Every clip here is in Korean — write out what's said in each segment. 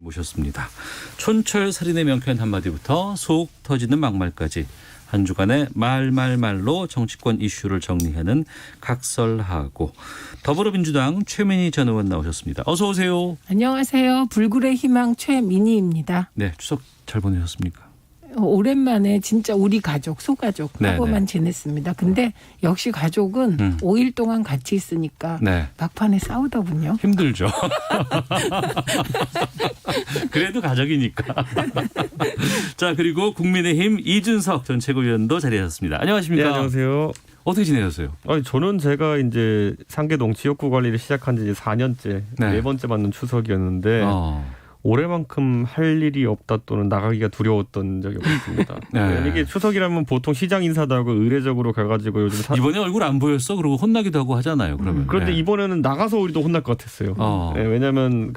모셨습니다. 촌철살인의 명쾌한 한마디부터 속 터지는 막말까지 한 주간의 말말말로 정치권 이슈를 정리하는 각설하고 더불어민주당 최민희 전 의원 나오셨습니다. 어서 오세요. 안녕하세요. 불굴의 희망 최민희입니다. 네, 추석 잘 보내셨습니까? 오랜만에 진짜 우리 가족, 소가족하고만 네. 지냈습니다. 근데 역시 가족은 5일 동안 같이 있으니까 네. 막판에 싸우더군요. 힘들죠. 그래도 가족이니까. 자, 그리고 국민의힘 이준석 전 최고위원도 자리하셨습니다. 안녕하십니까? 네, 안녕하세요. 어떻게 지내셨어요? 저는 제가 이제 상계동 지역구 관리를 시작한 지 이제 4년째, 네. 네 번째 맞는 추석이었는데 올해만큼 할 일이 없다 또는 나가기가 두려웠던 적이 없습니다. 네. 이게 추석이라면 보통 시장 인사도 하고 의례적으로 가가지고 요즘 이번에 얼굴 안 보였어? 그러고 혼나기도 하고 하잖아요. 그러면. 그런데 네. 이번에는 나가서 우리도 혼날 것 같았어요. 네. 왜냐하면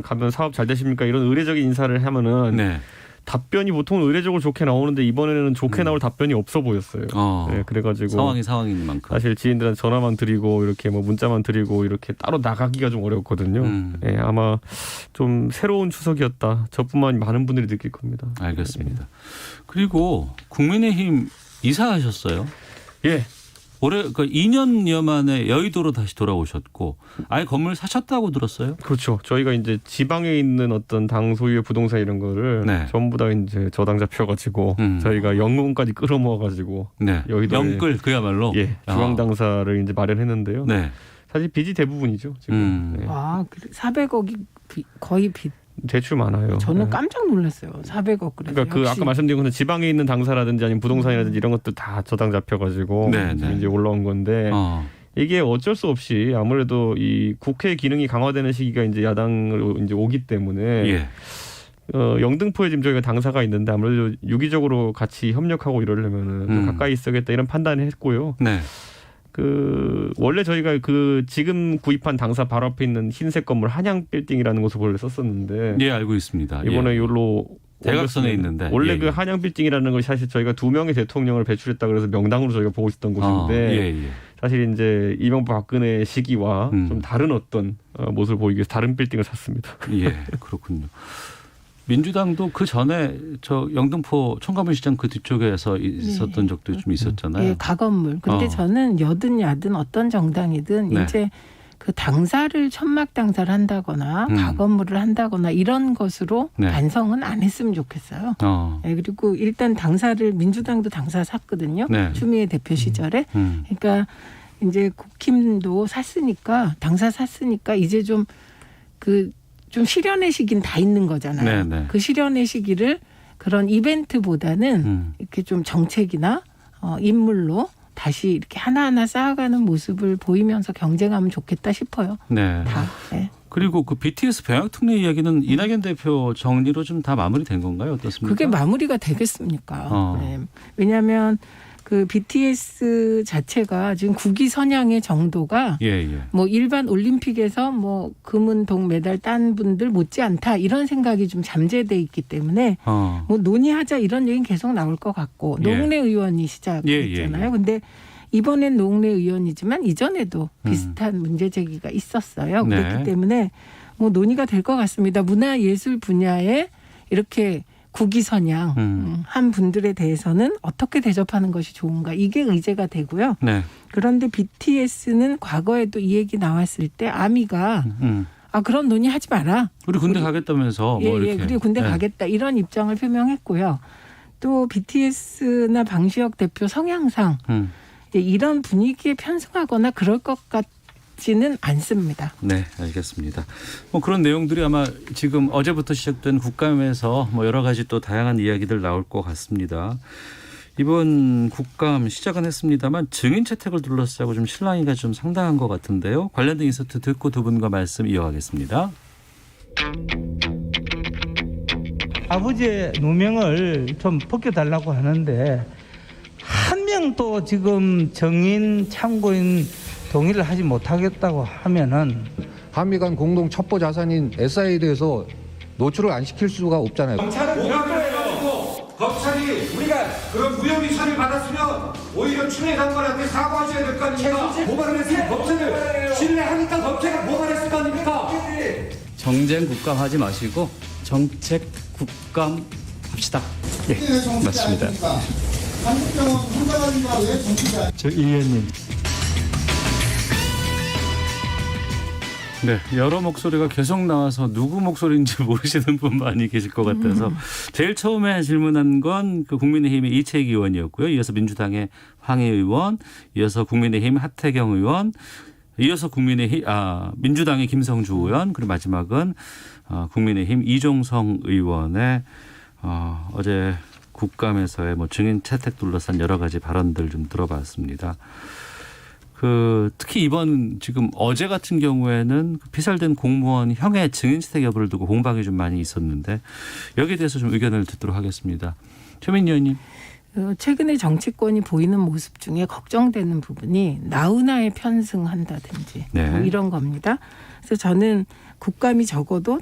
가면 사업 잘 되십니까 이런 의례적인 인사를 하면은 네. 답변이 보통 의례적으로 좋게 나오는데 이번에는 좋게 나올 답변이 없어 보였어요. 네, 그래가지고 상황인 만큼. 사실 지인들한테 전화만 드리고 이렇게 뭐 문자만 드리고 이렇게 따로 나가기가 좀 어렵거든요. 네, 아마 좀 새로운 추석이었다. 저뿐만 많은 분들이 느낄 겁니다. 알겠습니다. 그리고 국민의힘 이사하셨어요? 예. 올해 2년여 만에 여의도로 다시 돌아오셨고 아예 건물 사셨다고 들었어요? 그렇죠. 저희가 이제 지방에 있는 어떤 당 소유의 부동산 이런 거를 네. 전부 다 이제 저당 잡혀가지고 저희가 연금까지 끌어모아가지고 네. 여의도에 영끌 그야말로. 예, 중앙당사를 이제 마련했는데요. 네. 사실 빚이 대부분이죠. 지금. 네. 400억이 거의 빚. 대출 많아요. 저는 네. 깜짝 놀랐어요. 400억 그래서. 그러니까 아까 말씀드린 것은 지방에 있는 당사라든지 아니면 부동산이라든지 이런 것들 다 저당 잡혀가지고 네, 지금 네. 이제 올라온 건데 이게 어쩔 수 없이 아무래도 이 국회 기능이 강화되는 시기가 이제 야당으로 이제 오기 때문에 예. 영등포에 지금 저희가 당사가 있는데 아무래도 유기적으로 같이 협력하고 이러려면은 좀 가까이 있어야겠다 이런 판단을 했고요. 네. 원래 저희가 지금 구입한 당사 바로 앞에 있는 흰색 건물 한양 빌딩이라는 곳을 원래 썼었는데 예, 알고 있습니다. 이번에 예. 여기로 대각선에 옮겼습니다. 있는데 원래 예, 그 예. 한양 빌딩이라는 것이 사실 저희가 2명의 대통령을 배출했다 그래서 명당으로 저희가 보고 있었던 곳인데 예. 사실 이제 이명박 박근혜 시기와 좀 다른 어떤 모습을 보이기 위해서 다른 빌딩을 샀습니다. 예, 그렇군요. 민주당도 그 전에 저 영등포 청가문시장 그 뒤쪽에서 있었던 적도 좀 있었잖아요. 예, 가건물. 근데 저는 여든 야든 어떤 정당이든 네. 이제 그 당사를 천막 당사를 한다거나 가건물을 한다거나 이런 것으로 네. 반성은 안 했으면 좋겠어요. 네, 그리고 일단 당사를 민주당도 당사 샀거든요. 네. 추미애 대표 시절에. 그러니까 이제 국힘도 샀으니까 당사 샀으니까 이제 좀 실현의 시기는 다 있는 거잖아요. 네, 네. 그 실현의 시기를 그런 이벤트보다는 이렇게 좀 정책이나 인물로 다시 이렇게 하나하나 쌓아가는 모습을 보이면서 경쟁하면 좋겠다 싶어요. 네. 다. 네. 그리고 그 BTS 병역 특례 이야기는 이낙연 대표 정리로 좀 다 마무리된 건가요? 어떻습니까? 그게 마무리가 되겠습니까? 네. 왜냐하면 그 BTS 자체가 지금 국위 선양의 정도가 뭐 일반 올림픽에서 뭐 금은 동메달 딴 분들 못지않다 이런 생각이 좀 잠재돼 있기 때문에 뭐 논의하자 이런 얘기는 계속 나올 것 같고 노웅래 의원이 시작했잖아요. 근데 이번엔 노웅래 의원이지만 이전에도 비슷한 문제 제기가 있었어요. 그렇기 때문에 뭐 논의가 될 것 같습니다. 문화예술 분야에 이렇게 국위선양 한 분들에 대해서는 어떻게 대접하는 것이 좋은가 이게 의제가 되고요. 네. 그런데 BTS는 과거에도 이 얘기 나왔을 때 아미가 그런 논의하지 마라. 우리 군대 가겠다면서 뭐 이렇게. 그리고 군대 가겠다 이런 입장을 표명했고요. 또 BTS나 방시혁 대표 성향상 이런 분위기에 편승하거나 그럴 것 같지는 않습니다. 네, 알겠습니다. 뭐 그런 내용들이 아마 지금 어제부터 시작된 국감에서 뭐 여러 가지 또 다양한 이야기들 나올 것 같습니다. 이번 국감 시작은 했습니다만 증인 채택을 둘러싸고 좀 실랑이가 좀 상당한 것 같은데요. 관련된 인서트 듣고 두 분과 말씀 이어가겠습니다. 아버지의 누명을 좀 벗겨달라고 하는데 한 명도 지금 정인 참고인 동의를 하지 못하겠다고 하면은 한미 간 공동 첩보 자산인 SI에 대해서 노출을 안 시킬 수가 없잖아요. 검찰은 무혐의고 검찰이 우리가 그런 무혐의 처리를 받았으면 오히려 추미애 장관한테 사과하셔야 될 거 아닙니까? 고발을 했으면 검찰을 신뢰하니까 검찰이 고발했을 거 아닙니까? 정쟁 국감하지 마시고 정책 국감 합시다. 네, 맞습니다. 저 이 의원님. 네, 여러 목소리가 계속 나와서 누구 목소리인지 모르시는 분 많이 계실 것 같아서 제일 처음에 질문한 건 그 국민의힘의 이채익 의원이었고요. 이어서 민주당의 황해 의원, 이어서 국민의힘 하태경 의원, 이어서 민주당의 김성주 의원, 그리고 마지막은 국민의힘 이종성 의원의 어제 국감에서의 뭐 증인 채택 둘러싼 여러 가지 발언들 좀 들어봤습니다. 특히 이번 지금 어제 같은 경우에는 피살된 공무원 형의 증인 채택 여부를 두고 공방이 좀 많이 있었는데 여기에 대해서 좀 의견을 듣도록 하겠습니다. 최민희 의원님. 최근에 정치권이 보이는 모습 중에 걱정되는 부분이 나훈아에 편승한다든지 네. 뭐 이런 겁니다. 그래서 저는 국감이 적어도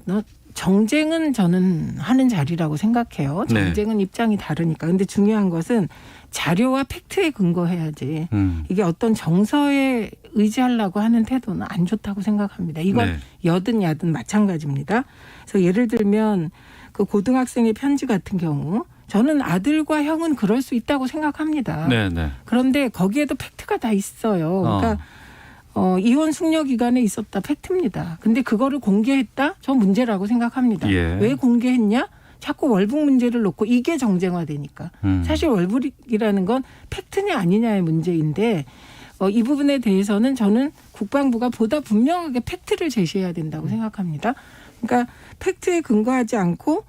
정쟁은 저는 하는 자리라고 생각해요. 정쟁은 네. 입장이 다르니까. 근데 중요한 것은 자료와 팩트에 근거해야지. 이게 어떤 정서에 의지하려고 하는 태도는 안 좋다고 생각합니다. 이건 네. 여든 야든 마찬가지입니다. 그래서 예를 들면 그 고등학생의 편지 같은 경우 저는 아들과 형은 그럴 수 있다고 생각합니다. 네네. 그런데 거기에도 팩트가 다 있어요. 그러니까 이혼 숙려 기간에 있었다 팩트입니다. 근데 그거를 공개했다? 저 문제라고 생각합니다. 예. 왜 공개했냐? 자꾸 월북 문제를 놓고 이게 정쟁화되니까. 사실 월북이라는 건 팩트냐 아니냐의 문제인데 이 부분에 대해서는 저는 국방부가 보다 분명하게 팩트를 제시해야 된다고 생각합니다. 그러니까 팩트에 근거하지 않고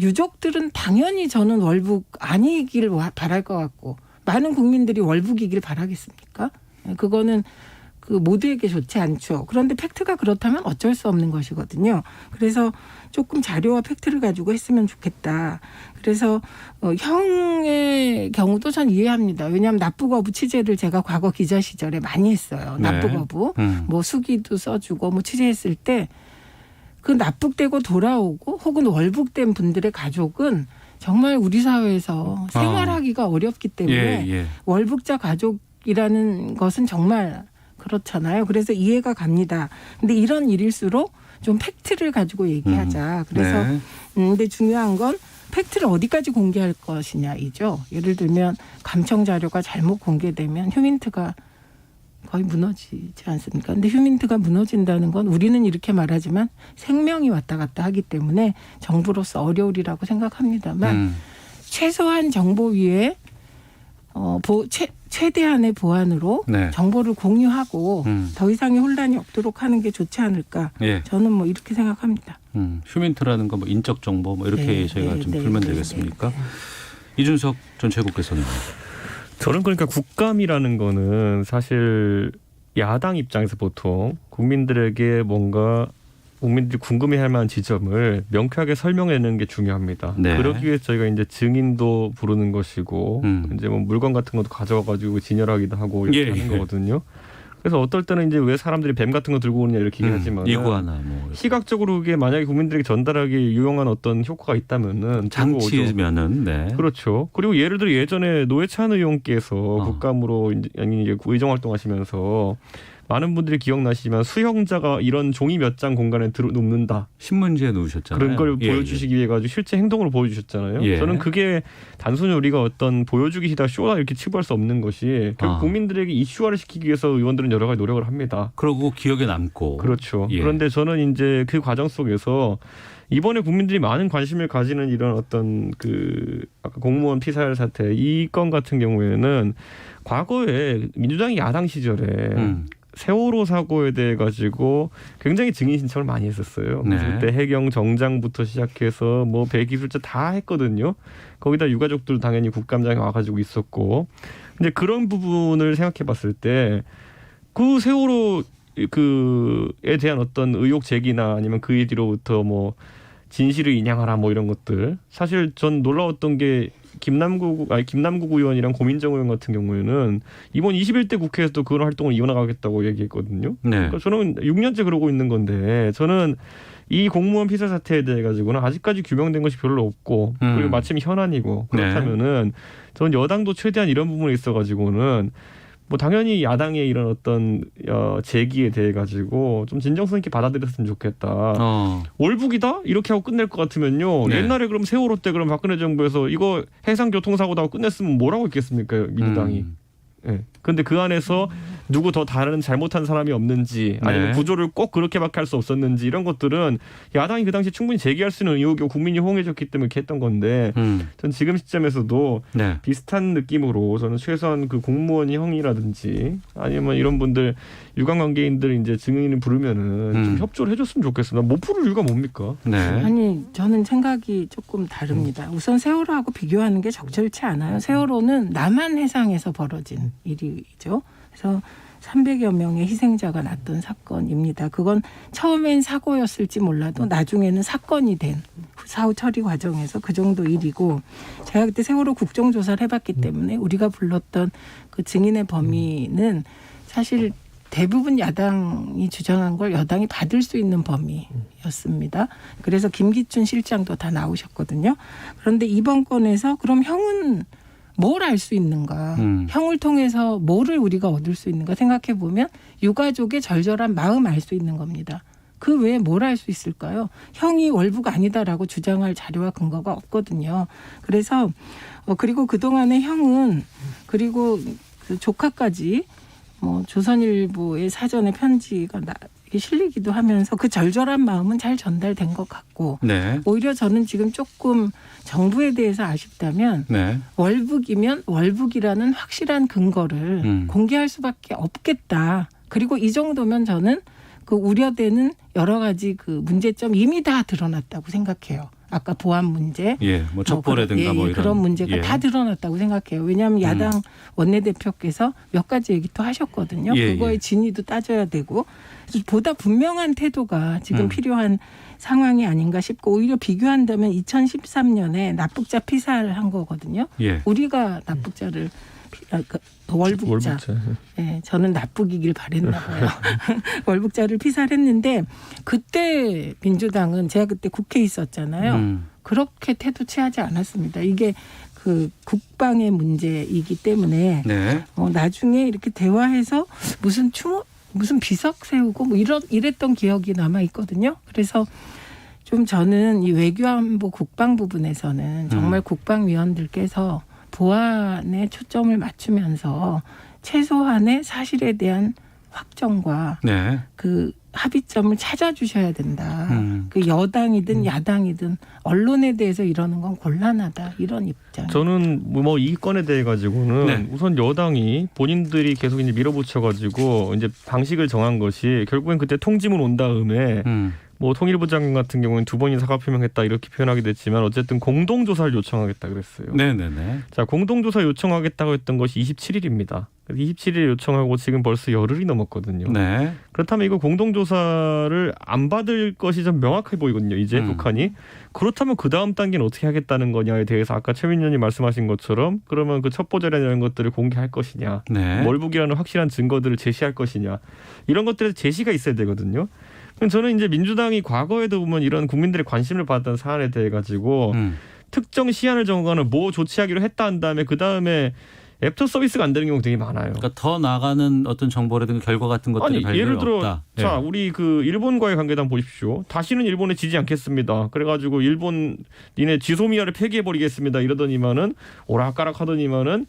유족들은 당연히 저는 월북 아니길 바랄 것 같고 많은 국민들이 월북이길 바라겠습니까? 그거는 모두에게 좋지 않죠. 그런데 팩트가 그렇다면 어쩔 수 없는 것이거든요. 그래서 조금 자료와 팩트를 가지고 했으면 좋겠다. 그래서 형의 경우도 전 이해합니다. 왜냐하면 납부거부 취재를 제가 과거 기자 시절에 많이 했어요. 납부거부. 뭐 수기도 써주고 뭐 취재했을 때 그 납북되고 돌아오고 혹은 월북된 분들의 가족은 정말 우리 사회에서 생활하기가 어렵기 때문에 월북자 가족이라는 것은 정말 그렇잖아요. 그래서 이해가 갑니다. 근데 이런 일일수록 좀 팩트를 가지고 얘기하자. 그래서 근데 중요한 건 팩트를 어디까지 공개할 것이냐이죠. 예를 들면 감청 자료가 잘못 공개되면 휴민트가 거의 무너지지 않습니까? 근데 휴민트가 무너진다는 건 우리는 이렇게 말하지만 생명이 왔다 갔다 하기 때문에 정부로서 어려우리라고 생각합니다만 최소한 정보 위에 최대한의 보안으로 네. 정보를 공유하고 더 이상의 혼란이 없도록 하는 게 좋지 않을까. 저는 뭐 이렇게 생각합니다. 휴민트라는 거 뭐 인적 정보 뭐 이렇게 저희가 좀 풀면 되겠습니까? 이준석 전 최고께서는. 저는 그러니까 국감이라는 거는 사실 야당 입장에서 보통 국민들에게 뭔가 국민들이 궁금해할 만한 지점을 명쾌하게 설명해내는 게 중요합니다. 네. 그러기 위해서 저희가 이제 증인도 부르는 것이고 이제 뭐 물건 같은 것도 가져와가지고 진열하기도 하고 이렇게 하는 거거든요. 그래서 어떨 때는 이제 왜 사람들이 뱀 같은 거 들고 오느냐 이렇게 얘기하지만 이구아나 뭐 시각적으로 그게 만약에 국민들에게 전달하기 유용한 어떤 효과가 있다면은 장치면은 네. 그렇죠. 그리고 예를 들어 예전에 노회찬 의원께서 국감으로 이제 의정 활동하시면서 많은 분들이 기억나시지만 수형자가 이런 종이 몇 장 공간에 놓는다. 신문지에 놓으셨잖아요. 그런 걸 보여주시기 위해 가지고 실제 행동으로 보여주셨잖아요. 저는 그게 단순히 우리가 어떤 보여주기시다 쇼다 이렇게 치부할 수 없는 것이 결국 국민들에게 이슈화를 시키기 위해서 의원들은 여러 가지 노력을 합니다. 그러고 기억에 남고. 그렇죠. 그런데 저는 이제 그 과정 속에서 이번에 국민들이 많은 관심을 가지는 이런 어떤 아까 공무원 피살 사태 이 건 같은 경우에는 과거에 민주당이 야당 시절에 세월호 사고에 대해 가지고 굉장히 증인 신청을 많이 했었어요. 그때 해경 정장부터 시작해서 뭐 배기술자 다 했거든요. 거기다 유가족들 당연히 국감장에 와가지고 있었고, 근데 그런 부분을 생각해봤을 때 그 세월호에 대한 어떤 의혹 제기나 아니면 그 뒤로부터 뭐 진실을 인양하라 뭐 이런 것들 사실 전 놀라웠던 게 김남국 의원이랑 고민정 의원 같은 경우에는 이번 21대 국회에서도 그런 활동을 이어나가겠다고 얘기했거든요. 그러니까 저는 6년째 그러고 있는 건데 저는 이 공무원 피살 사태에 대해 가지고는 아직까지 규명된 것이 별로 없고 그리고 마침 현안이고 그렇다면은 저는 여당도 최대한 이런 부분에 있어 가지고는 뭐 당연히 야당의 이런 어떤 제기에 대해 가지고 좀 진정성 있게 받아들였으면 좋겠다. 월북이다 이렇게 하고 끝낼 것 같으면요. 네. 옛날에 그럼 세월호 때 그럼 박근혜 정부에서 이거 해상 교통사고다 하고 끝냈으면 뭐라고 했겠습니까 민주당이. 예. 근데 그 안에서 누구 더 다른 잘못한 사람이 없는지 아니면 네. 구조를 꼭 그렇게밖에 할 수 없었는지 이런 것들은 야당이 그 당시 충분히 제기할 수 있는 의혹이고 국민이 호응해줬기 때문에 이렇게 했던 건데 전 지금 시점에서도 네. 비슷한 느낌으로 저는 최소한 그 공무원 형이라든지 아니면 이런 분들 유관관계인들 이제 증인을 부르면은 좀 협조를 해줬으면 좋겠습니다. 못 부를 이유가 뭡니까? 네. 아니 저는 생각이 조금 다릅니다. 우선 세월호하고 비교하는 게 적절치 않아요. 세월호는 남한 해상에서 벌어진 일이죠. 그래서 300여 명의 희생자가 났던 사건입니다. 그건 처음엔 사고였을지 몰라도 나중에는 사건이 된 사후 처리 과정에서 그 정도 일이고 제가 그때 세월호 국정조사를 해봤기 때문에 우리가 불렀던 그 증인의 범위는 사실 대부분 야당이 주장한 걸 여당이 받을 수 있는 범위였습니다. 그래서 김기춘 실장도 다 나오셨거든요. 그런데 이번 건에서 그럼 형은 뭘 알 수 있는가? 형을 통해서 뭐를 우리가 얻을 수 있는가 생각해 보면 유가족의 절절한 마음 알 수 있는 겁니다. 그 외에 뭘 알 수 있을까요? 형이 월북 아니다라고 주장할 자료와 근거가 없거든요. 그래서 그리고 그동안에 형은 그리고 그 조카까지 뭐 조선일보의 사전에 편지가 실리기도 하면서 그 절절한 마음은 잘 전달된 것 같고 네. 오히려 저는 지금 조금 정부에 대해서 아쉽다면 네. 월북이면 월북이라는 확실한 근거를 공개할 수밖에 없겠다. 그리고 이 정도면 저는 그 우려되는 여러 가지 그 문제점 이미 다 드러났다고 생각해요. 아까 보안 문제, 예, 뭐 첩보라든가 뭐 이런 그런 문제가 예. 다 드러났다고 생각해요. 왜냐하면 야당 원내대표께서 몇 가지 얘기 또 하셨거든요. 예, 그거의 예. 진위도 따져야 되고 보다 분명한 태도가 지금 필요한 상황이 아닌가 싶고 오히려 비교한다면 2013년에 납북자 피살을 한 거거든요. 예. 우리가 납북자를 월북자. 네, 저는 납북이길 바랬나 봐요. 월북자를 피살했는데 그때 민주당은 제가 그때 국회에 있었잖아요. 그렇게 태도 취하지 않았습니다. 이게 그 국방의 문제이기 때문에 네. 나중에 이렇게 대화해서 무슨 비석 세우고 뭐 이랬던 기억이 남아 있거든요. 그래서 좀 저는 이 외교안보 국방 부분에서는 정말 국방위원들께서 보안에 초점을 맞추면서 최소한의 사실에 대한 확정과 네. 그 합의점을 찾아주셔야 된다. 그 여당이든 야당이든 언론에 대해서 이러는 건 곤란하다. 이런 입장. 저는 뭐 이 건에 대해 가지고는 네. 우선 여당이 본인들이 계속 이제 밀어붙여 가지고 이제 방식을 정한 것이 결국엔 그때 통지문 온 다음에 뭐 통일부 장관 같은 경우는 2번이 사과 표명했다 이렇게 표현하게 됐지만 어쨌든 공동조사를 요청하겠다 그랬어요. 네네네. 자, 공동조사 요청하겠다고 했던 것이 27일입니다. 27일에 요청하고 지금 벌써 열흘이 넘었거든요. 네. 그렇다면 이거 공동조사를 안 받을 것이 좀 명확해 보이거든요. 이제 북한이. 그렇다면 그 다음 단계는 어떻게 하겠다는 거냐에 대해서 아까 최민희 의원님 말씀하신 것처럼 그러면 그 첩보자료라는 것들을 공개할 것이냐. 네. 월북이라는 확실한 증거들을 제시할 것이냐. 이런 것들에 제시가 있어야 되거든요. 저는 이제 민주당이 과거에도 보면 이런 국민들의 관심을 받았던 사안에 대해 가지고 특정 시한을 정하거나 뭐 조치하기로 했다 한 다음에 그 다음에 애프터 서비스가 안 되는 경우 되게 많아요. 그러니까 더 나가는 어떤 정보라든가 결과 같은 것들이 발견이 예를 들어 없다. 자 네. 우리 그 일본과의 관계도 한번 보십시오. 다시는 일본에 지지 않겠습니다. 그래가지고 일본 니네 지소미아를 폐기해버리겠습니다. 이러더니만은 오락가락 하더니만은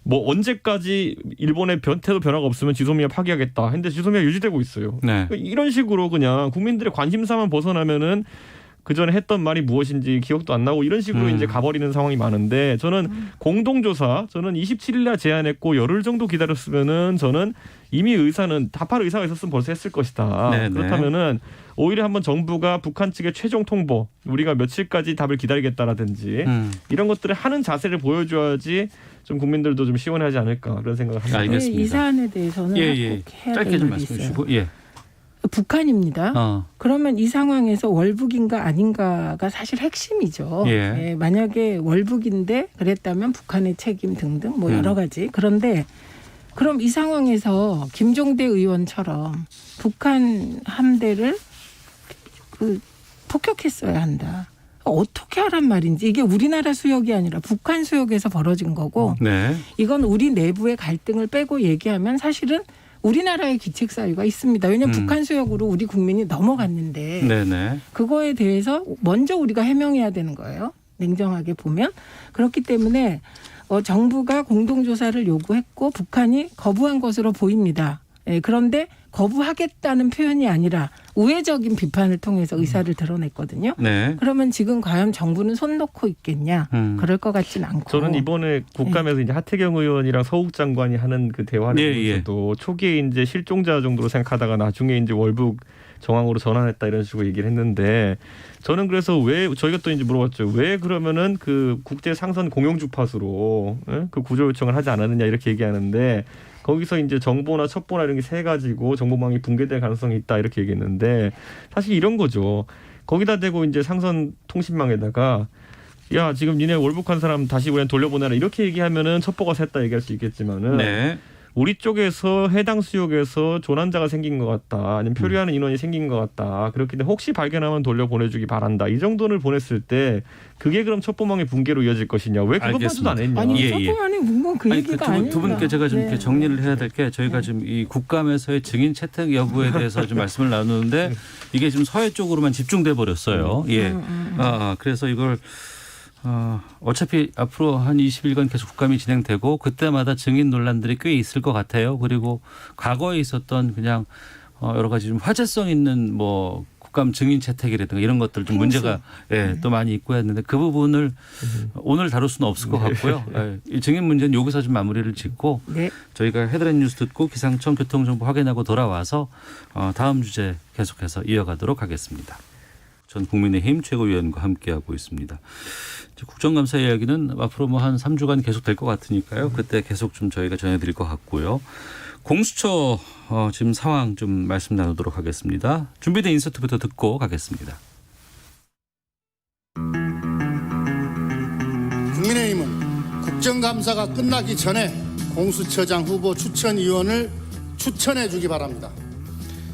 뭐 언제까지 일본의 태도 변화가 없으면 지소미아 파기하겠다 했는데 지소미아 유지되고 있어요. 네. 이런 식으로 그냥 국민들의 관심사만 벗어나면은 그 전에 했던 말이 무엇인지 기억도 안 나고 이런 식으로 이제 가버리는 상황이 많은데 저는 공동조사 저는 27일날 제안했고 열흘 정도 기다렸으면은 저는 이미 답할 의사가 있었으면 벌써 했을 것이다. 네네. 그렇다면은 오히려 한번 정부가 북한 측의 최종 통보 우리가 며칠까지 답을 기다리겠다라든지 이런 것들을 하는 자세를 보여줘야지 좀 국민들도 좀 시원하지 않을까 그런 생각을 합니다. 알겠습니다. 이 사안에 대해서는 예. 꼭 해야 짧게 될 좀 말이 말씀해 있어요. 주시고. 예. 북한입니다. 그러면 이 상황에서 월북인가 아닌가가 사실 핵심이죠. 예. 예, 만약에 월북인데 그랬다면 북한의 책임 등등 뭐 여러 가지. 그런데 그럼 이 상황에서 김종대 의원처럼 북한 함대를 폭격했어야 한다. 어떻게 하란 말인지 이게 우리나라 수역이 아니라 북한 수역에서 벌어진 거고 네. 이건 우리 내부의 갈등을 빼고 얘기하면 사실은 우리나라의 기책 사유가 있습니다. 왜냐하면 북한 수역으로 우리 국민이 넘어갔는데 네네. 그거에 대해서 먼저 우리가 해명해야 되는 거예요. 냉정하게 보면. 그렇기 때문에 정부가 공동조사를 요구했고 북한이 거부한 것으로 보입니다. 예, 그런데 거부하겠다는 표현이 아니라 우회적인 비판을 통해서 의사를 드러냈거든요. 네. 그러면 지금 과연 정부는 손 놓고 있겠냐? 그럴 것 같지는 않고. 저는 이번에 국감에서 이제 하태경 의원이랑 서욱 장관이 하는 그 대화를 보면서도 초기에 이제 실종자 정도로 생각하다가 나중에 이제 월북 정황으로 전환했다 이런 식으로 얘기를 했는데 저는 그래서 왜 저희가 또 이제 물어봤죠. 왜 그러면은 그 국제 상선 공영 주파수로 그 구조 요청을 하지 않았느냐 이렇게 얘기하는데 거기서 이제 정보나 첩보나 이런 게 세 가지고 정보망이 붕괴될 가능성이 있다 이렇게 얘기했는데 사실 이런 거죠. 거기다 대고 이제 상선 통신망에다가 야 지금 니네 월북한 사람 다시 우리한테 돌려보내라 이렇게 얘기하면은 첩보가 샜다 얘기할 수 있겠지만은 네. 우리 쪽에서 해당 수역에서 조난자가 생긴 것 같다. 아니면 표류하는 인원이 생긴 것 같다. 그렇기 때문에 혹시 발견하면 돌려보내주기 바란다. 이 정도를 보냈을 때 그게 그럼 첩보망의 붕괴로 이어질 것이냐. 왜 그것까지도 안 했냐. 아니 예, 첩보망의 붕괴는 그 얘기가 아니에요. 두 분께 제가 좀 이렇게 정리를 해야 될 게 저희가 지금 이 국감에서의 증인 채택 여부에 대해서 좀 말씀을 나누는데 이게 지금 서해 쪽으로만 집중돼 버렸어요. 예. 그래서 이걸 어차피 앞으로 한 20일간 계속 국감이 진행되고 그때마다 증인 논란들이 꽤 있을 것 같아요. 그리고 과거에 있었던 그냥 여러 가지 좀 화제성 있는 뭐 국감 증인 채택이라든가 이런 것들 좀 문제가 또 많이 있고 했는데 그 부분을 오늘 다룰 수는 없을 것 같고요. 이 증인 문제는 여기서 좀 마무리를 짓고 저희가 헤드라인 뉴스 듣고 기상청 교통정보 확인하고 돌아와서 다음 주제 계속해서 이어가도록 하겠습니다. 전 국민의힘 최고위원과 함께하고 있습니다. 국정감사 이야기는 앞으로 뭐 한 3주간 계속 될 것 같으니까요. 그때 계속 좀 저희가 전해드릴 것 같고요. 공수처 지금 상황 좀 말씀 나누도록 하겠습니다. 준비된 인서트부터 듣고 가겠습니다. 국민의힘은 국정감사가 끝나기 전에 공수처장 후보 추천위원을 추천해 주기 바랍니다.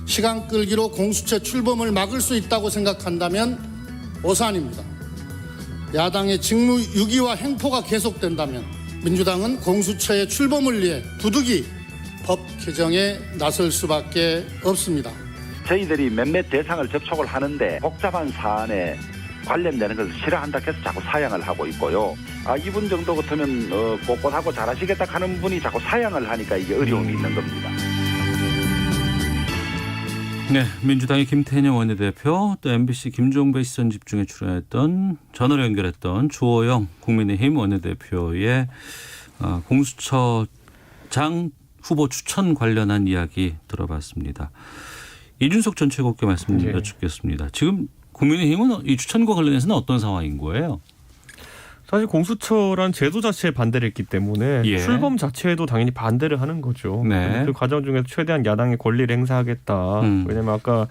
시간 끌기로 공수처 출범을 막을 수 있다고 생각한다면 오산입니다. 야당의 직무 유기와 횡포가 계속된다면 민주당은 공수처의 출범을 위해 부득이 법 개정에 나설 수밖에 없습니다. 저희들이 몇몇 대상을 접촉을 하는데 복잡한 사안에 관련되는 것을 싫어한다 해서 자꾸 사양을 하고 있고요. 이분 정도 같으면 꼿꼿하고 잘하시겠다 하는 분이 자꾸 사양을 하니까 이게 어려움이 있는 겁니다. 네, 민주당의 김태년 원내대표 또 MBC 김종배 시선 집중에 출연했던 전화로 연결했던 주호영 국민의힘 원내대표의 공수처장 후보 추천 관련한 이야기 들어봤습니다. 이준석 전 최고께 말씀 여쭙겠습니다. 지금 국민의힘은 이 추천과 관련해서는 어떤 상황인 거예요? 사실 공수처란 제도 자체에 반대를 했기 때문에 출범 자체에도 당연히 반대를 하는 거죠. 네. 그 과정 중에서 최대한 야당의 권리를 행사하겠다. 왜냐하면 아까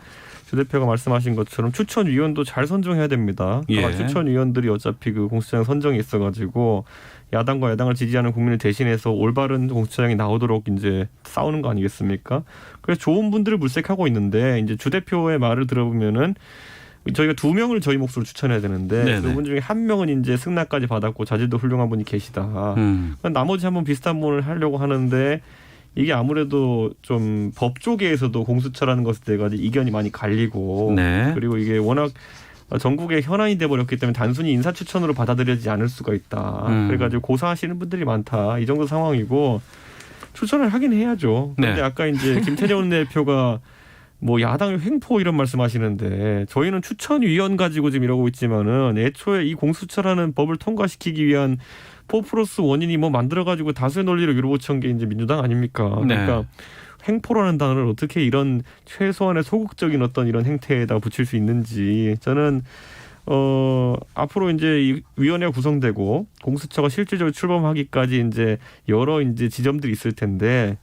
주 대표가 말씀하신 것처럼 추천위원도 잘 선정해야 됩니다. 추천위원들이 어차피 그 공수처장 선정이 있어가지고 야당과 야당을 지지하는 국민을 대신해서 올바른 공수처장이 나오도록 이제 싸우는 거 아니겠습니까? 그래서 좋은 분들을 물색하고 있는데 이제 주 대표의 말을 들어보면은 저희가 2명을 저희 몫으로 추천해야 되는데 그분 중에 1명은 이제 승낙까지 받았고 자질도 훌륭한 분이 계시다. 나머지 한 분 비슷한 분을 하려고 하는데 이게 아무래도 좀 법조계에서도 공수처라는 것에 대해 이견이 많이 갈리고 그리고 이게 워낙 전국에 현안이 돼버렸기 때문에 단순히 인사추천으로 받아들여지지 않을 수가 있다. 그래가지고 고사하시는 분들이 많다. 이 정도 상황이고 추천을 하긴 해야죠. 그런데 아까 이제 김태년 대표가 뭐 야당의 횡포 이런 말씀하시는데 저희는 추천위원 가지고 지금 이러고 있지만은 애초에 이 공수처라는 법을 통과시키기 위한 4+1이니 뭐 만들어가지고 다수의 논리로 밀어붙인 게 이제 민주당 아닙니까? 그러니까 횡포라는 단어를 어떻게 이런 최소한의 소극적인 어떤 이런 행태에다 붙일 수 있는지 저는 앞으로 이제 이 위원회가 구성되고 공수처가 실질적으로 출범하기까지 이제 여러 이제 지점들이 있을 텐데.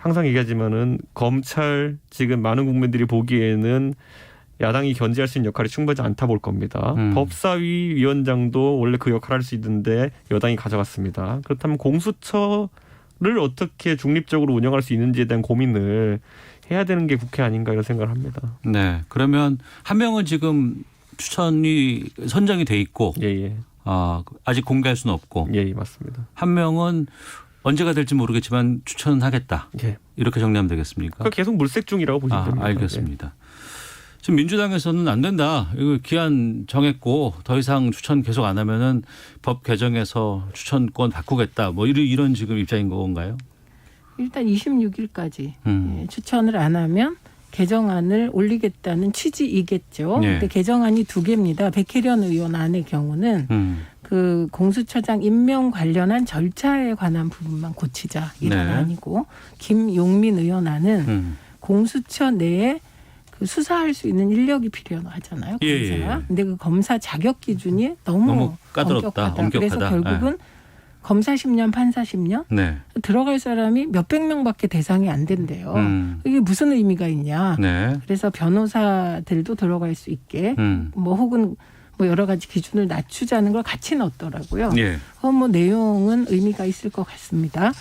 항상 얘기하지만은 검찰 지금 많은 국민들이 보기에는 야당이 견제할 수 있는 역할이 충분하지 않다 볼 겁니다. 법사위 위원장도 원래 그 역할을 할 수 있는데 여당이 가져갔습니다. 그렇다면 공수처를 어떻게 중립적으로 운영할 수 있는지에 대한 고민을 해야 되는 게 국회 아닌가 이런 생각을 합니다. 네, 그러면 한 명은 지금 추천이 선정이 돼 있고 예. 아직 공개할 수는 없고 예, 맞습니다. 한 명은 언제가 될지 모르겠지만 추천은 하겠다. 예. 이렇게 정리하면 되겠습니까? 계속 물색 중이라고 보시면 됩니다. 알겠습니다. 지금 민주당에서는 안 된다. 이거 기한 정했고 더 이상 추천 계속 안 하면은 법 개정해서 추천권 바꾸겠다. 뭐 이런 지금 입장인 건가요? 일단 26일까지 추천을 안 하면 개정안을 올리겠다는 취지이겠죠. 네. 근데 개정안이 2개입니다. 백혜련 의원 안의 경우는 그 공수처장 임명 관련한 절차에 관한 부분만 고치자 이런 네. 안이고, 김용민 의원 안은 공수처 내에 그 수사할 수 있는 인력이 필요하잖아요. 검사가. 예. 근데 그 검사 자격 기준이 너무 까다롭다. 엄격하다. 그래서 결국은 검사 10년, 판사 10년 네. 들어갈 사람이 몇백 명밖에 대상이 안 된대요. 이게 무슨 의미가 있냐. 네. 그래서 변호사들도 들어갈 수 있게 뭐 혹은 뭐 여러 가지 기준을 낮추자는 걸 같이 넣었더라고요. 예. 뭐 내용은 의미가 있을 것 같습니다.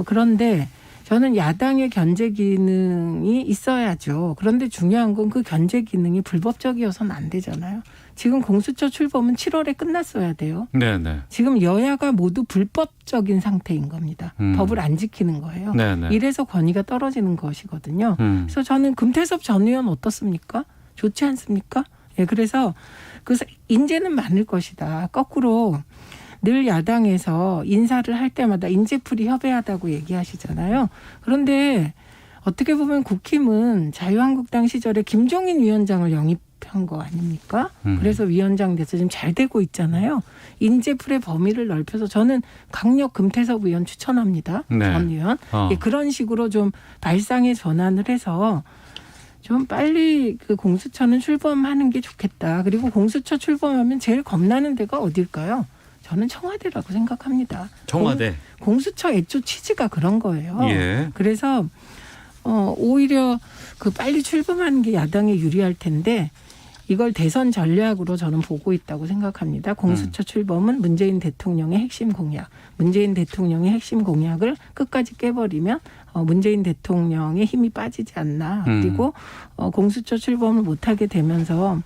그런데 저는 야당의 견제 기능이 있어야죠. 그런데 중요한 건 그 견제 기능이 불법적이어서는 안 되잖아요. 지금 공수처 출범은 7월에 끝났어야 돼요. 네네. 지금 여야가 모두 불법적인 상태인 겁니다. 법을 안 지키는 거예요. 네네. 이래서 권위가 떨어지는 것이거든요. 그래서 저는 금태섭 전 의원 어떻습니까? 좋지 않습니까? 예, 그래서 그 인재는 많을 것이다. 거꾸로 늘 야당에서 인사를 할 때마다 인재풀이 협의하다고 얘기하시잖아요. 그런데 어떻게 보면 국힘은 자유한국당 시절에 김종인 위원장을 영입한 거 아닙니까? 그래서 위원장 돼서 지금 잘 되고 있잖아요. 인재풀의 범위를 넓혀서 저는 강력 금태섭 의원 추천합니다. 네. 전 의원. 예, 그런 식으로 좀 발상의 전환을 해서 좀 빨리 그 공수처는 출범하는 게 좋겠다. 그리고 공수처 출범하면 제일 겁나는 데가 어딜까요? 저는 청와대라고 생각합니다. 청와대. 공수처 애초 취지가 그런 거예요. 예. 그래서 오히려 그 빨리 출범하는 게 야당에 유리할 텐데 이걸 대선 전략으로 저는 보고 있다고 생각합니다. 공수처 출범은 문재인 대통령의 핵심 공약. 문재인 대통령의 핵심 공약을 끝까지 깨버리면 문재인 대통령의 힘이 빠지지 않나. 그리고 공수처 출범을 못하게 되면서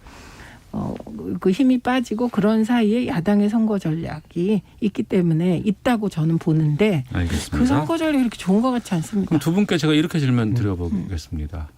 그 힘이 빠지고 그런 사이에 야당의 선거 전략이 있기 때문에 있다고 저는 보는데 알겠습니다. 그 선거 전략이 이렇게 좋은 것 같지 않습니다. 그럼 두 분께 제가 이렇게 질문 드려보겠습니다.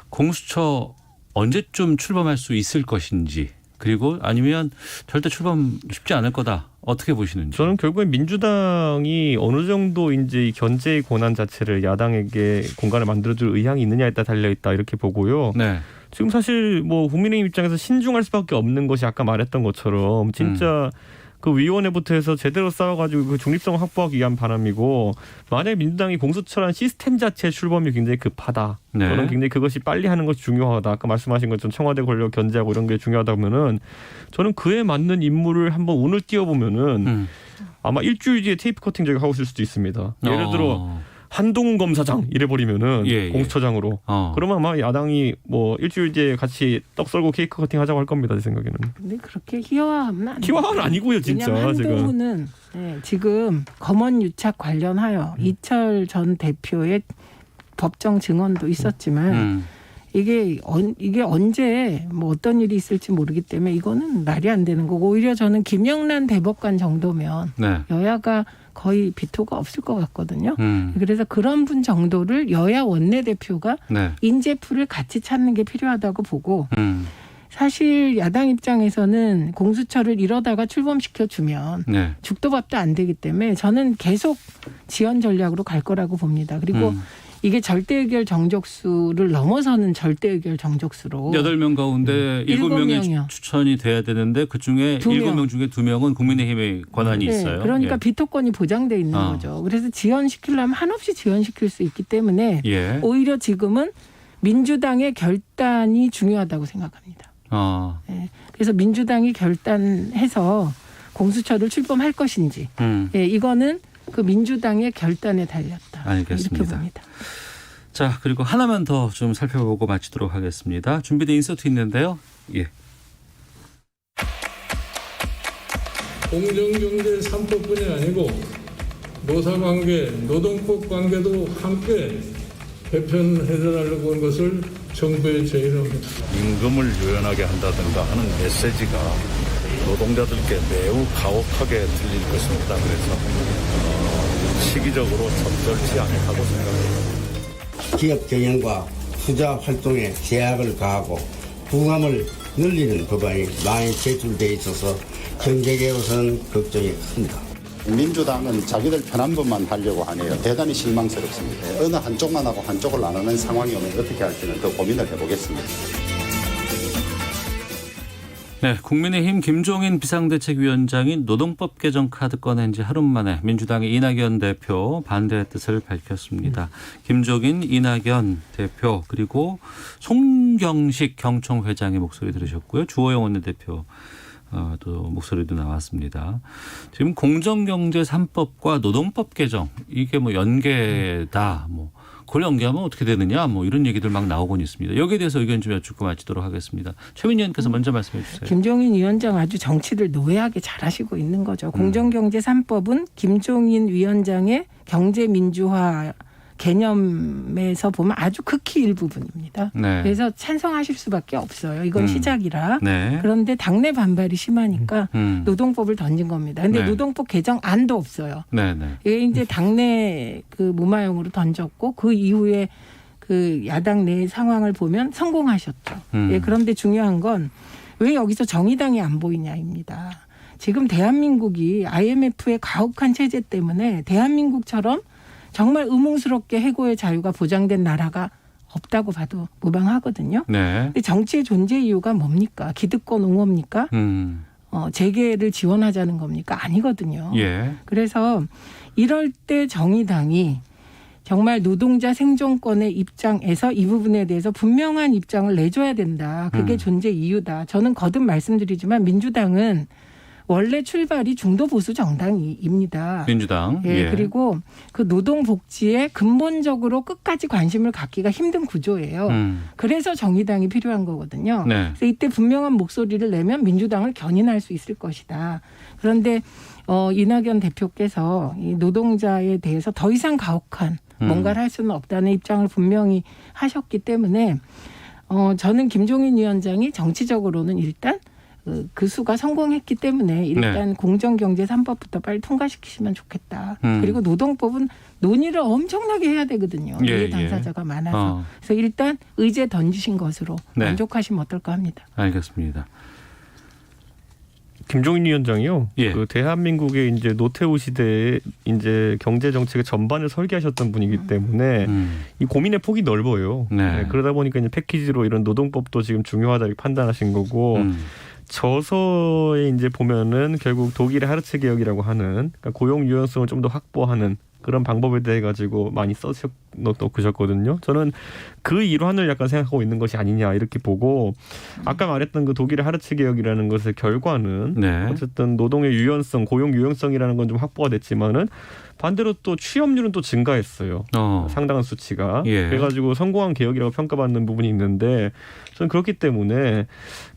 공수처 언제쯤 출범할 수 있을 것인지, 그리고 아니면 절대 출범 쉽지 않을 거다. 어떻게 보시는지. 저는 결국엔 민주당이 어느 정도 이제 이 견제의 권한 자체를 야당에게 공간을 만들어줄 의향이 있느냐에 따라 달려있다 이렇게 보고요. 네. 지금 사실 뭐 국민의힘 입장에서 신중할 수밖에 없는 것이 아까 말했던 것처럼 진짜 그 위원회부터 해서 제대로 싸워가지고 그 중립성 확보하기 위한 바람이고, 만약에 민주당이 공수처란 시스템 자체 출범이 굉장히 급하다. 네. 저는 굉장히 그것이 빨리 하는 것이 중요하다. 아까 말씀하신 것처럼 청와대 권력 견제하고 이런 게 중요하다면은 저는 그에 맞는 인물을 한번 운을 띄워보면은 아마 일주일 뒤에 테이프 커팅 저기 하고 있을 수도 있습니다. 예를 들어 한동훈 검사장 이래버리면은 공수처장으로 그러면 아마 야당이 뭐 일주일 뒤에 같이 떡 썰고 케이크 커팅 하자고 할 겁니다. 제 생각에는. 근데 그렇게 희화하면 안 돼요. 희화는 아니고요, 진짜. 왜냐하면 한동훈은 지금 검언 유착 관련하여 이철 전 대표의 법정 증언도 있었지만 이게 언제 뭐 어떤 일이 있을지 모르기 때문에 이거는 말이 안 되는 거고, 오히려 저는 김영란 대법관 정도면 여야가 거의 비토가 없을 것 같거든요. 그래서 그런 분 정도를 여야 원내대표가 인재풀을 같이 찾는 게 필요하다고 보고, 사실 야당 입장에서는 공수처를 이러다가 출범시켜주면 죽도 밥도 안 되기 때문에 저는 계속 지연 전략으로 갈 거라고 봅니다. 그리고 이게 절대의결 정족수를 넘어서는 절대의결 정족수로 8명 가운데 7명이 추천이 돼야 되는데 그중에 7명 중에 2명은 국민의힘의 권한이 있어요. 그러니까 비토권이 보장돼 있는 거죠. 그래서 지연시키려면 한없이 지연시킬 수 있기 때문에 오히려 지금은 민주당의 결단이 중요하다고 생각합니다. 그래서 민주당이 결단해서 공수처를 출범할 것인지 이거는 그 민주당의 결단에 달렸다. 알겠습니다. 이렇게 봅니다. 자, 그리고 하나만 더 좀 살펴보고 마치도록 하겠습니다. 준비된 인서트 있는데요. 공정경제 3법뿐이 아니고 노사관계, 노동법 관계도 함께 개편해달라고 한 것을 정부의 제의입니다. 임금을 유연하게 한다든가 하는 메시지가 노동자들께 매우 가혹하게 들릴 것입니다. 그래서 시기적으로 적절치 않다고 생각합니다. 기업 경영과 투자 활동에 제약을 가하고 부담을 늘리는 법안이 많이 제출돼 있어서 경제계로서는 걱정이 큽니다. 민주당은 자기들 편한 법만 하려고 하네요. 대단히 실망스럽습니다. 어느 한쪽만 하고 한쪽을 안 하는 상황이 오면 어떻게 할지는 더 고민을 해보겠습니다. 네, 국민의힘 김종인 비상대책위원장이 노동법 개정 카드 꺼낸 지 하루 만에 민주당의 이낙연 대표 반대의 뜻을 밝혔습니다. 김종인, 이낙연 대표 그리고 송경식 경총회장의 목소리 들으셨고요. 주호영 원내대표 또 목소리도 나왔습니다. 지금 공정경제 3법과 노동법 개정 이게 뭐 연계다 뭐 그걸 연계하면 어떻게 되느냐 뭐 이런 얘기들 막 나오곤 있습니다. 여기에 대해서 의견 좀 여쭙고 마치도록 하겠습니다. 최민희 의원께서 먼저 말씀해 주세요. 김종인 위원장 아주 정치를 노예하게 잘하시고 있는 거죠. 공정경제 3법은 김종인 위원장의 경제민주화 개념에서 보면 아주 극히 일부분입니다. 네. 그래서 찬성하실 수밖에 없어요. 이건 시작이라. 네. 그런데 당내 반발이 심하니까 노동법을 던진 겁니다. 근데 네. 노동법 개정안도 없어요. 네, 네. 이게 이제 당내 그 무마용으로 던졌고 그 이후에 그 야당 내 상황을 보면 성공하셨죠. 예, 그런데 중요한 건 왜 여기서 정의당이 안 보이냐입니다. 지금 대한민국이 IMF의 가혹한 체제 때문에 대한민국처럼 정말 의문스럽게 해고의 자유가 보장된 나라가 없다고 봐도 무방하거든요. 네. 근데 정치의 존재 이유가 뭡니까? 기득권 옹호입니까? 재계를 지원하자는 겁니까? 아니거든요. 예. 그래서 이럴 때 정의당이 정말 노동자 생존권의 입장에서 이 부분에 대해서 분명한 입장을 내줘야 된다. 그게 존재 이유다. 저는 거듭 말씀드리지만 민주당은 원래 출발이 중도 보수 정당입니다. 민주당. 예, 예. 그리고 그 노동 복지에 근본적으로 끝까지 관심을 갖기가 힘든 구조예요. 그래서 정의당이 필요한 거거든요. 네. 그래서 이때 분명한 목소리를 내면 민주당을 견인할 수 있을 것이다. 그런데 이낙연 대표께서 이 노동자에 대해서 더 이상 가혹한 뭔가를 할 수는 없다는 입장을 분명히 하셨기 때문에 저는 김종인 위원장이 정치적으로는 일단 그 수가 성공했기 때문에 일단 네. 공정경제 3법부터 빨리 통과시키시면 좋겠다. 그리고 노동법은 논의를 엄청나게 해야 되거든요. 예, 이해 당사자가 많아서. 그래서 일단 의제 던지신 것으로 네. 만족하시면 어떨까 합니다. 알겠습니다. 김종인 위원장이요. 예. 그 대한민국의 이제 노태우 시대에 이제 경제 정책의 전반을 설계하셨던 분이기 때문에 이 고민의 폭이 넓어요. 네. 네, 그러다 보니까 이제 패키지로 이런 노동법도 지금 중요하다 이렇게 판단하신 거고. 저서에 이제 보면은 결국 독일의 하르츠 개혁이라고 하는 그러니까 고용 유연성을 좀 더 확보하는 그런 방법에 대해 가지고 많이 써주셨거든요. 저는 그 일환을 약간 생각하고 있는 것이 아니냐 이렇게 보고 아까 말했던 그 독일의 하르츠 개혁이라는 것의 결과는 네. 어쨌든 노동의 유연성, 고용 유연성이라는 건 좀 확보가 됐지만은 반대로 또 취업률은 또 증가했어요. 상당한 수치가. 예. 그래가지고 성공한 개혁이라고 평가받는 부분이 있는데 저는 그렇기 때문에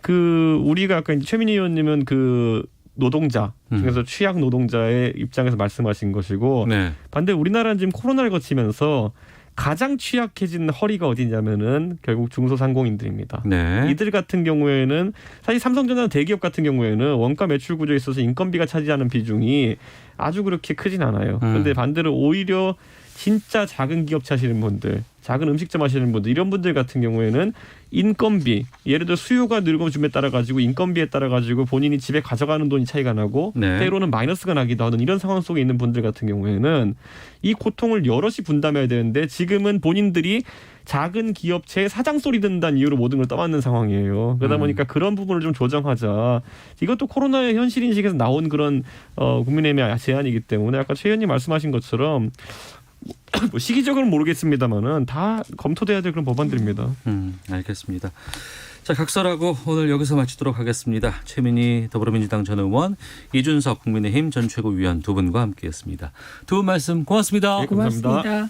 그 우리가 아까 이제 최민희 의원님은 그 노동자 중에서 취약 노동자의 입장에서 말씀하신 것이고 네. 반대 우리나라는 지금 코로나를 거치면서 가장 취약해진 허리가 어디냐면은 결국 중소상공인들입니다. 네. 이들 같은 경우에는 사실 삼성전자나 대기업 같은 경우에는 원가 매출 구조에 있어서 인건비가 차지하는 비중이 아주 그렇게 크진 않아요. 그런데 반대로 오히려 진짜 작은 기업체 하시는 분들, 작은 음식점 하시는 분들 이런 분들 같은 경우에는 인건비, 예를 들어 수요가 늘어줌에 따라 가지고 인건비에 따라 가지고 본인이 집에 가져가는 돈이 차이가 나고 네. 때로는 마이너스가 나기도 하는 이런 상황 속에 있는 분들 같은 경우에는 이 고통을 여럿이 분담해야 되는데 지금은 본인들이 작은 기업체의 사장 소리 듣는다는 이유로 모든 걸 떠맡는 상황이에요. 그러다 보니까 그런 부분을 좀 조정하자. 이것도 코로나의 현실 인식에서 나온 그런 국민의힘의 제안이기 때문에 아까 최 의원님 말씀하신 것처럼 뭐 시기적으로는 모르겠습니다만은 다 검토돼야 될 그런 법안들입니다. 알겠습니다. 자, 각설하고 오늘 여기서 마치도록 하겠습니다. 최민희 더불어민주당 전 의원, 이준석 국민의힘 전 최고위원 두 분과 함께했습니다. 두 분 말씀 고맙습니다. 네, 감사합니다. 고맙습니다.